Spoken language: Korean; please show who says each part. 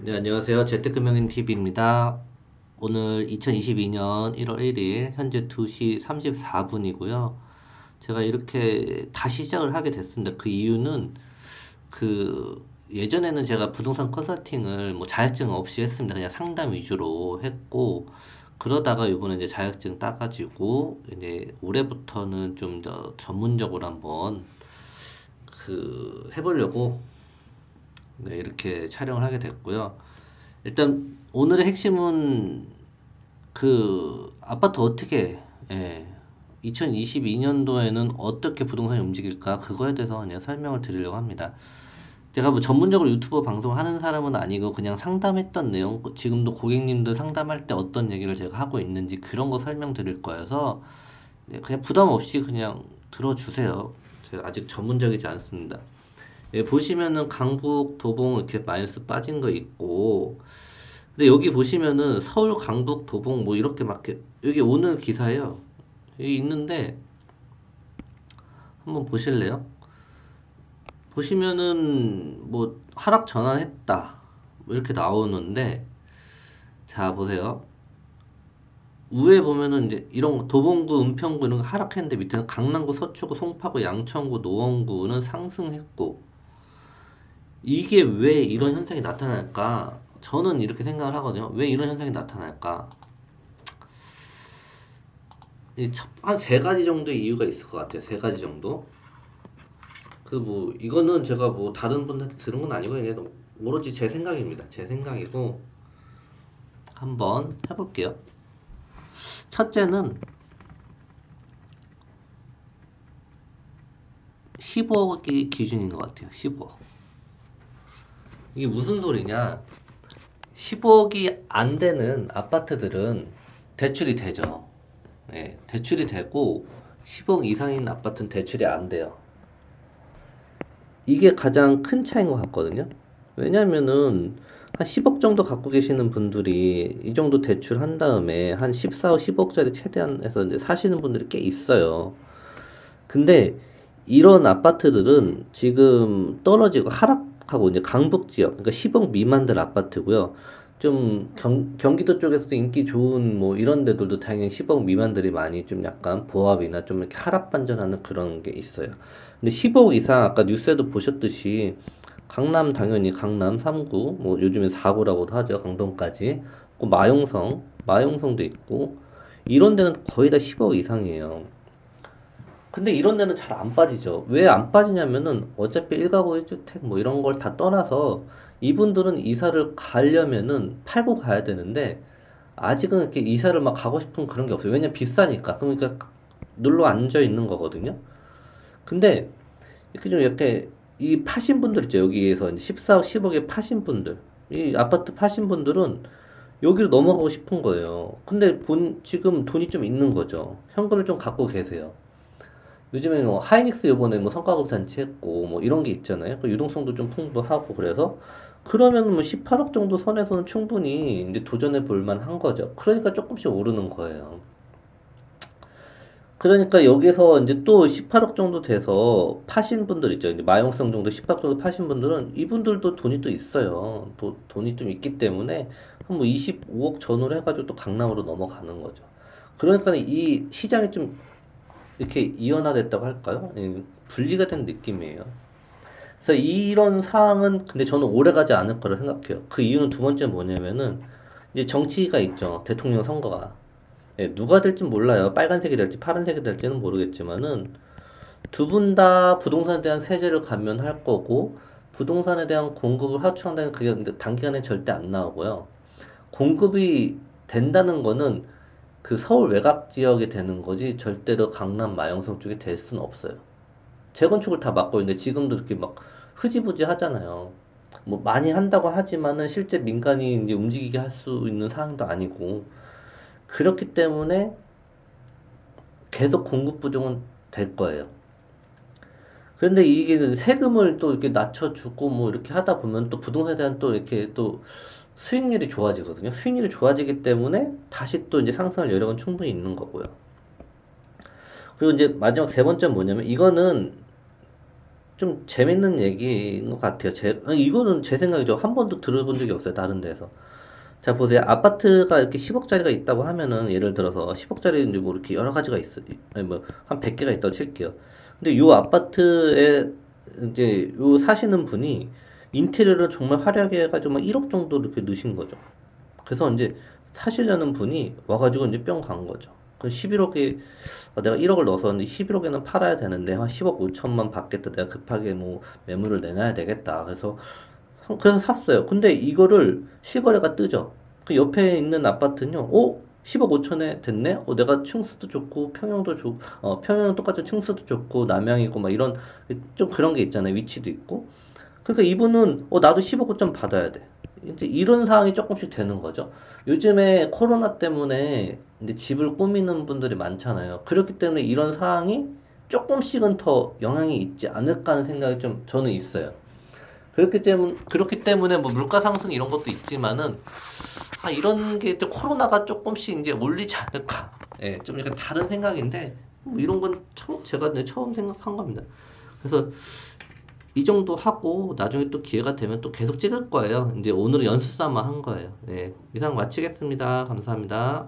Speaker 1: 네, 안녕하세요. 재테크명인TV입니다. 오늘 2022년 1월 1일 현재 2시 34분이고요. 제가 이렇게 다시 시작을 하게 됐습니다. 그 이유는 예전에는 제가 부동산 컨설팅을 뭐 자격증 없이 했습니다. 그냥 상담 위주로 했고, 그러다가 이번에 이제 자격증 따가지고 이제 올해부터는 좀 더 전문적으로 한번 해보려고, 네, 이렇게 촬영을 하게 됐고요. 일단 오늘의 핵심은 아파트 어떻게, 예, 2022년도에는 어떻게 부동산이 움직일까, 그거에 대해서 그냥 설명을 드리려고 합니다. 제가 뭐 전문적으로 유튜버 방송하는 사람은 아니고 그냥 상담했던 내용, 지금도 고객님들 상담할 때 어떤 얘기를 제가 하고 있는지 그런 거 설명드릴 거여서, 네, 그냥 부담 없이 그냥 들어주세요. 제가 아직 전문적이지 않습니다. 예, 보시면은 강북, 도봉 이렇게 마이너스 빠진 거 있고, 근데 여기 보시면은 서울, 강북, 도봉 뭐 이렇게 막 여기 오늘 기사예요. 여기 있는데 한번 보실래요? 보시면은 뭐 하락 전환했다 뭐 이렇게 나오는데, 자 보세요. 위에 보면은 이제 이런 도봉구, 은평구 이런 거 하락했는데, 밑에는 강남구, 서초구, 송파구, 양천구, 노원구는 상승했고, 이게 왜 이런 현상이 나타날까? 저는 이렇게 생각을 하거든요. 왜 이런 현상이 나타날까? 한 세 가지 정도의 이유가 있을 것 같아요. 세 가지 정도. 이거는 제가 뭐 다른 분한테 들은 건 아니고 그냥 오로지 제 생각입니다. 제 생각이고 한번 해볼게요. 첫째는 15억이 기준인 것 같아요. 15억. 이게 무슨 소리냐? 15억이 안 되는 아파트들은 대출이 되죠. 네, 대출이 되고 10억 이상인 아파트는 대출이 안 돼요. 이게 가장 큰 차이인 것 같거든요. 왜냐면은 한 10억 정도 갖고 계시는 분들이 이 정도 대출한 다음에 한 14억, 15억짜리 최대한 해서 이제 사시는 분들이 꽤 있어요. 근데 이런 아파트들은 지금 떨어지고 하락하고 이제 강북 지역, 그러니까 10억 미만들 아파트고요. 좀 경기도 쪽에서도 인기 좋은 뭐 이런 데들도 당연히 10억 미만들이 많이 좀 약간 보합이나 좀 이렇게 하락 반전하는 그런 게 있어요. 근데 15억 이상 아까 뉴스에도 보셨듯이 강남 당연히 강남 3구, 뭐 요즘에 4구라고도 하죠. 강동까지. 그 마용성도 있고 이런 데는 거의 다 10억 이상이에요. 근데 이런 데는 잘 안 빠지죠. 왜 안 빠지냐면은 어차피 1가구 1주택 뭐 이런 걸 다 떠나서 이분들은 이사를 가려면은 팔고 가야 되는데 아직은 이렇게 이사를 막 가고 싶은 그런 게 없어요. 왜냐면 비싸니까. 그러니까 눌러 앉아 있는 거거든요. 근데 이렇게 이 파신 분들 있죠. 여기에서 이제 14억, 10억에 파신 분들. 이 아파트 파신 분들은 여기로 넘어가고 싶은 거예요. 근데 지금 돈이 좀 있는 거죠. 현금을 좀 갖고 계세요. 요즘에 뭐 하이닉스 요번에 뭐 성과급 잔치했고 뭐 이런 게 있잖아요. 그 유동성도 좀 풍부하고 그래서 그러면 뭐 18억 정도 선에서는 충분히 이제 도전해 볼 만한 거죠. 그러니까 조금씩 오르는 거예요. 그러니까 여기서 이제 또 18억 정도 돼서 파신 분들 있죠. 이제 마용성 정도 18억 정도 파신 분들은 이분들도 돈이 또 있어요. 돈이 좀 있기 때문에 한 뭐 25억 전후로 해가지고 또 강남으로 넘어가는 거죠. 그러니까 이 시장이 좀 이렇게 이원화됐다고 할까요? 예, 분리가 된 느낌이에요. 그래서 이런 상황은 근데 저는 오래 가지 않을 거라 생각해요. 그 이유는 두 번째 뭐냐면은 이제 정치가 있죠. 대통령 선거가. 예, 누가 될지 몰라요. 빨간색이 될지 파란색이 될지는 모르겠지만은 두 분 다 부동산에 대한 세제를 감면할 거고 부동산에 대한 공급을 확충한다는 그게 근데 단기간에 절대 안 나오고요. 공급이 된다는 거는 그 서울 외곽 지역에 되는 거지 절대로 강남 마영성 쪽에 될 수는 없어요. 재건축을 다 막고 있는데 지금도 이렇게 막 흐지부지 하잖아요. 뭐 많이 한다고 하지만은 실제 민간이 이제 움직이게 할 수 있는 상황도 아니고 그렇기 때문에 계속 공급 부족은 될 거예요. 그런데 이게 세금을 또 이렇게 낮춰주고 뭐 이렇게 하다 보면 또 부동산에 대한 또 이렇게 또 수익률이 좋아지거든요. 수익률이 좋아지기 때문에 다시 또 이제 상승할 여력은 충분히 있는 거고요. 그리고 이제 마지막 세 번째는 뭐냐면 이거는 좀 재밌는 얘기인 것 같아요. 아니, 이거는 제 생각이죠. 한 번도 들어본 적이 없어요. 다른 데서. 자, 보세요. 아파트가 이렇게 10억짜리가 있다고 하면은, 예를 들어서 10억짜리 이제 뭐 이렇게 여러 가지가 있어. 아니, 뭐, 한 100개가 있다고 칠게요. 근데 요 아파트에 이제 요 사시는 분이 인테리어를 정말 화려하게 해가지고 막 1억 정도 이렇게 넣으신 거죠. 그래서 이제 사시려는 분이 와가지고 이제 뿅 간 거죠. 그 11억에 내가 1억을 넣어서 11억에는 팔아야 되는데 한 10억 5천만 받겠다. 내가 급하게 뭐 매물을 내놔야 되겠다. 그래서 샀어요. 근데 이거를 시거래가 뜨죠. 그 옆에 있는 아파트는요. 10억 5천에 됐네? 내가 층수도 좋고 평형은 똑같은 층수도 좋고 남향이고 막 이런 좀 그런 게 있잖아요. 위치도 있고. 그러니까 이분은 나도 15억 좀 받아야 돼. 이제 이런 상황이 조금씩 되는 거죠. 요즘에 코로나 때문에 이제 집을 꾸미는 분들이 많잖아요. 그렇기 때문에 이런 상황이 조금씩은 더 영향이 있지 않을까 하는 생각이 좀 저는 있어요. 그렇기 때문에 뭐 물가 상승 이런 것도 있지만은 이런 게 또 코로나가 조금씩 이제 올리지 않을까. 예, 좀 약간 다른 생각인데 뭐 이런 건 제가 처음 생각한 겁니다. 그래서 이 정도 하고 나중에 또 기회가 되면 또 계속 찍을 거예요. 이제 오늘은 연습 삼아 한 거예요. 네, 이상 마치겠습니다. 감사합니다.